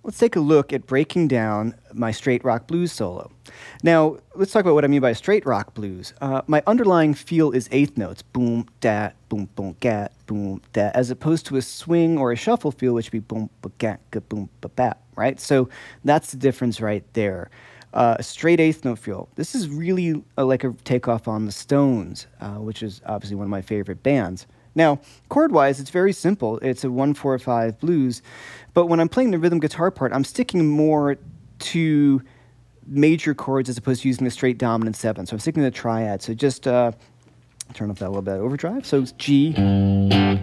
let's take a look at breaking down my straight rock blues solo. Now, let's talk about what I mean by straight rock blues. My underlying feel is eighth notes, boom, da, boom, boom, gat, boom, da, as opposed to a swing or a shuffle feel, which would be boom, ba, gat, ga, boom, ba, bat, right? So that's the difference right there. A straight eighth note feel. This is really like a takeoff on the Stones, which is obviously one of my favorite bands. Now, chord-wise, it's very simple. It's a 1-4-5 blues, but when I'm playing the rhythm guitar part, I'm sticking more to major chords as opposed to using the straight dominant 7. So I'm sticking to the triad. So just turn off that a little bit of overdrive. So it's G. And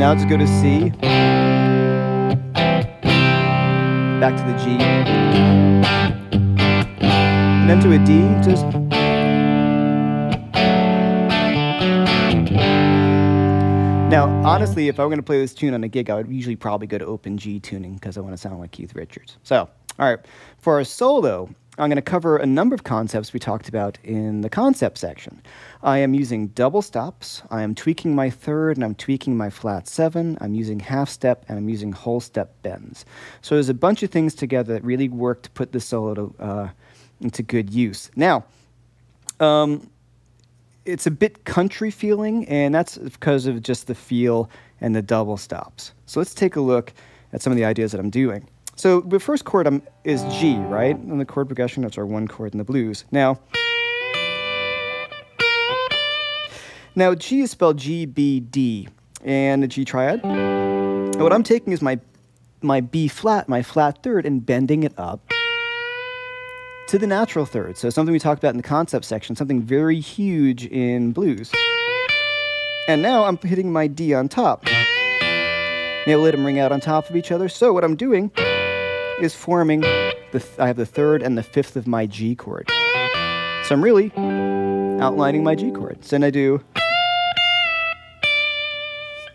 now let's go to C. Back to the G. And then to a D, just... Now, honestly, if I were going to play this tune on a gig, I would usually probably go to open G tuning because I want to sound like Keith Richards. So, all right, for our solo, I'm going to cover a number of concepts we talked about in the concept section. I am using double stops, I am tweaking my third, and I'm tweaking my flat 7, I'm using half step, and I'm using whole step bends. So there's a bunch of things together that really work to put the solo into good use. Now, it's a bit country feeling, and that's because of just the feel and the double stops. So let's take a look at some of the ideas that I'm doing. So the first chord is G, right? And the chord progression, that's our one chord in the blues. Now G is spelled G, B, D, and the G triad. And what I'm taking is my B flat, my flat third, and bending it up to the natural third. So something we talked about in the concept section, something very huge in blues. And now I'm hitting my D on top. Maybe let them ring out on top of each other. So what I'm doing is forming, I have the third and the fifth of my G chord. So I'm really outlining my G chord. So then I do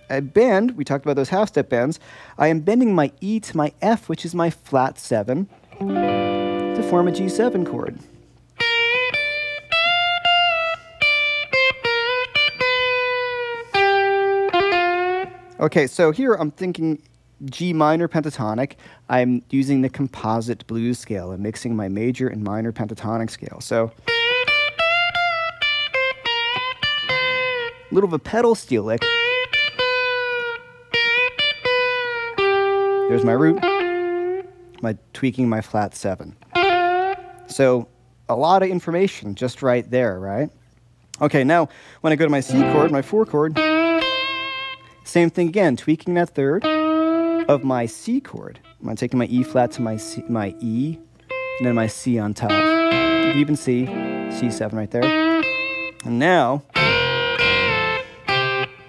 a bend, we talked about those half step bends. I am bending my E to my F, which is my flat 7, to form a G7 chord. Okay, so here I'm thinking G minor pentatonic. I'm using the composite blues scale and mixing my major and minor pentatonic scale. So a little of a pedal steel lick. There's my root, tweaking my flat 7. So a lot of information just right there, right? Okay, now when I go to my C chord, my 4 chord, same thing again, tweaking that third of my C chord. I'm taking my E flat to my E, and then my C on top. You can even see C7 right there. And now,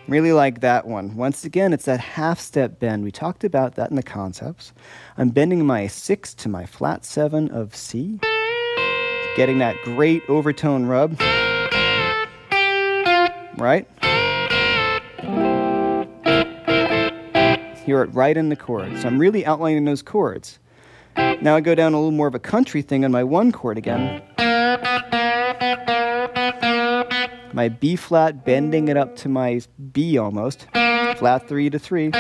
really like that one. Once again, it's that half step bend. We talked about that in the concepts. I'm bending my 6 to my flat 7 of C, getting that great overtone rub, right? Hear it right in the chord. So I'm really outlining those chords. Now I go down a little more of a country thing on my 1 chord again. My B flat, bending it up to my B almost. Flat 3 to 3.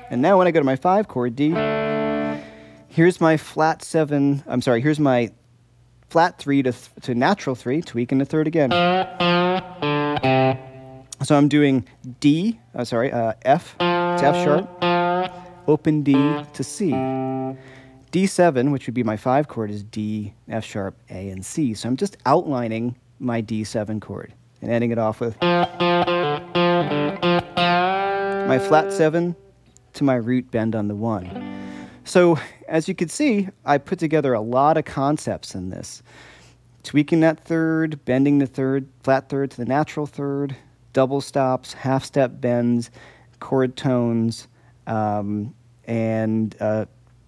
And now when I go to my 5 chord, D, here's my flat 7, here's my flat 3 to natural 3, tweaking the third again. So I'm doing D, F to F sharp, open D to C. D7, which would be my 5 chord, is D, F sharp, A, and C. So I'm just outlining my D7 chord and ending it off with my flat 7 to my root bend on the 1. So as you can see, I put together a lot of concepts in this. Tweaking that third, bending the third, flat third to the natural third, double stops, half step bends, chord tones, and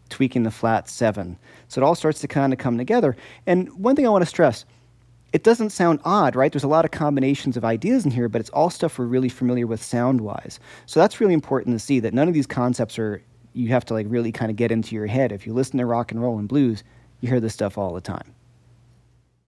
tweaking the flat 7. So it all starts to kind of come together. And one thing I want to stress, it doesn't sound odd, right? There's a lot of combinations of ideas in here, but it's all stuff we're really familiar with sound-wise. So that's really important to see, that none of these concepts are, you have to like really kind of get into your head. If you listen to rock and roll and blues, you hear this stuff all the time.